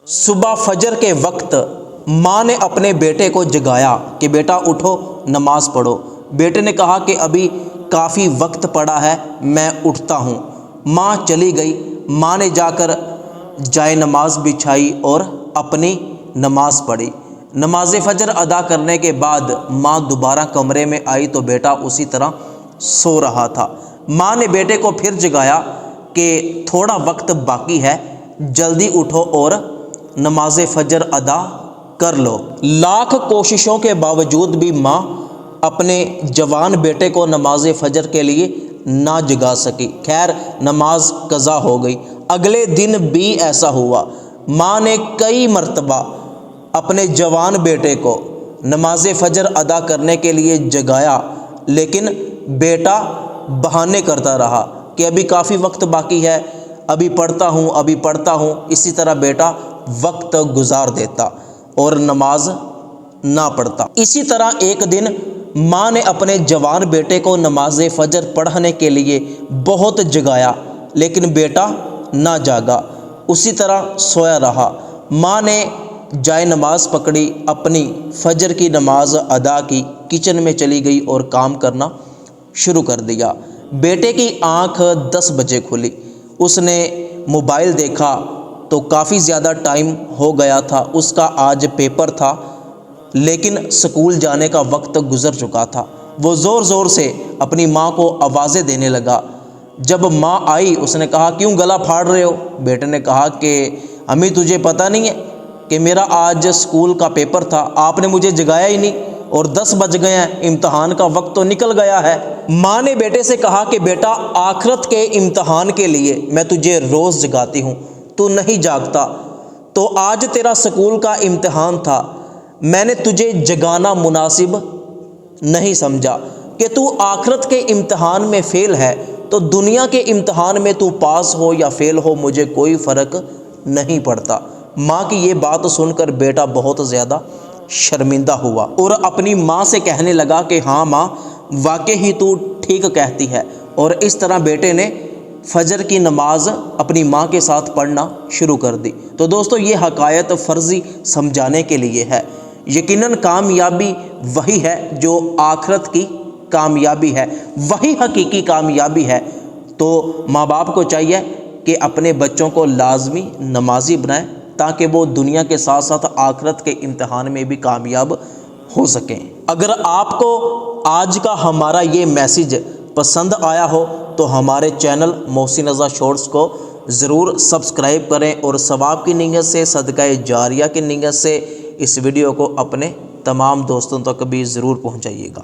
صبح فجر کے وقت ماں نے اپنے بیٹے کو جگایا کہ بیٹا اٹھو نماز پڑھو۔ بیٹے نے کہا کہ ابھی کافی وقت پڑا ہے، میں اٹھتا ہوں۔ ماں چلی گئی۔ ماں نے جا کر جائے نماز بچھائی اور اپنی نماز پڑھی۔ نماز فجر ادا کرنے کے بعد ماں دوبارہ کمرے میں آئی تو بیٹا اسی طرح سو رہا تھا۔ ماں نے بیٹے کو پھر جگایا کہ تھوڑا وقت باقی ہے، جلدی اٹھو اور نماز فجر ادا کر لو۔ لاکھ کوششوں کے باوجود بھی ماں اپنے جوان بیٹے کو نماز فجر کے لیے نہ جگا سکی۔ خیر، نماز قضا ہو گئی۔ اگلے دن بھی ایسا ہوا۔ ماں نے کئی مرتبہ اپنے جوان بیٹے کو نماز فجر ادا کرنے کے لیے جگایا، لیکن بیٹا بہانے کرتا رہا کہ ابھی کافی وقت باقی ہے، ابھی پڑھتا ہوں۔ اسی طرح بیٹا وقت گزار دیتا اور نماز نہ پڑھتا۔ اسی طرح ایک دن ماں نے اپنے جوان بیٹے کو نماز فجر پڑھنے کے لیے بہت جگایا، لیکن بیٹا نہ جاگا، اسی طرح سویا رہا۔ ماں نے جائے نماز پکڑی، اپنی فجر کی نماز ادا کی، کچن میں چلی گئی اور کام کرنا شروع کر دیا۔ بیٹے کی آنکھ 10 بجے کھلی۔ اس نے موبائل دیکھا تو کافی زیادہ ٹائم ہو گیا تھا۔ اس کا آج پیپر تھا، لیکن اسکول جانے کا وقت گزر چکا تھا۔ وہ زور زور سے اپنی ماں کو آوازیں دینے لگا۔ جب ماں آئی، اس نے کہا کیوں گلا پھاڑ رہے ہو؟ بیٹے نے کہا کہ امی تجھے پتہ نہیں ہے کہ میرا آج اسکول کا پیپر تھا، آپ نے مجھے جگایا ہی نہیں اور 10 بج گئے ہیں، امتحان کا وقت تو نکل گیا ہے۔ ماں نے بیٹے سے کہا کہ بیٹا آخرت کے امتحان کے لیے میں تجھے روز جگاتی ہوں، تو نہیں جاگتا، تو آج تیرا اسکول کا امتحان تھا، میں نے تجھے جگانا مناسب نہیں سمجھا کہ تو آخرت کے امتحان میں فیل ہے، تو دنیا کے امتحان میں تو پاس ہو یا فیل ہو مجھے کوئی فرق نہیں پڑتا۔ ماں کی یہ بات سن کر بیٹا بہت زیادہ شرمندہ ہوا اور اپنی ماں سے کہنے لگا کہ ہاں ماں، واقعی ہی تو ٹھیک کہتی ہے، اور اس طرح بیٹے نے فجر کی نماز اپنی ماں کے ساتھ پڑھنا شروع کر دی۔ تو دوستو، یہ حقائق فرضی سمجھانے کے لیے ہے۔ یقیناً کامیابی وہی ہے جو آخرت کی کامیابی ہے، وہی حقیقی کامیابی ہے۔ تو ماں باپ کو چاہیے کہ اپنے بچوں کو لازمی نمازی بنائیں تاکہ وہ دنیا کے ساتھ ساتھ آخرت کے امتحان میں بھی کامیاب ہو سکیں۔ اگر آپ کو آج کا ہمارا یہ میسیج پسند آیا ہو تو ہمارے چینل محسن رضا شارٹس کو ضرور سبسکرائب کریں، اور ثواب کی نیت سے، صدقہ جاریہ کی نیت سے اس ویڈیو کو اپنے تمام دوستوں تک بھی ضرور پہنچائیے گا۔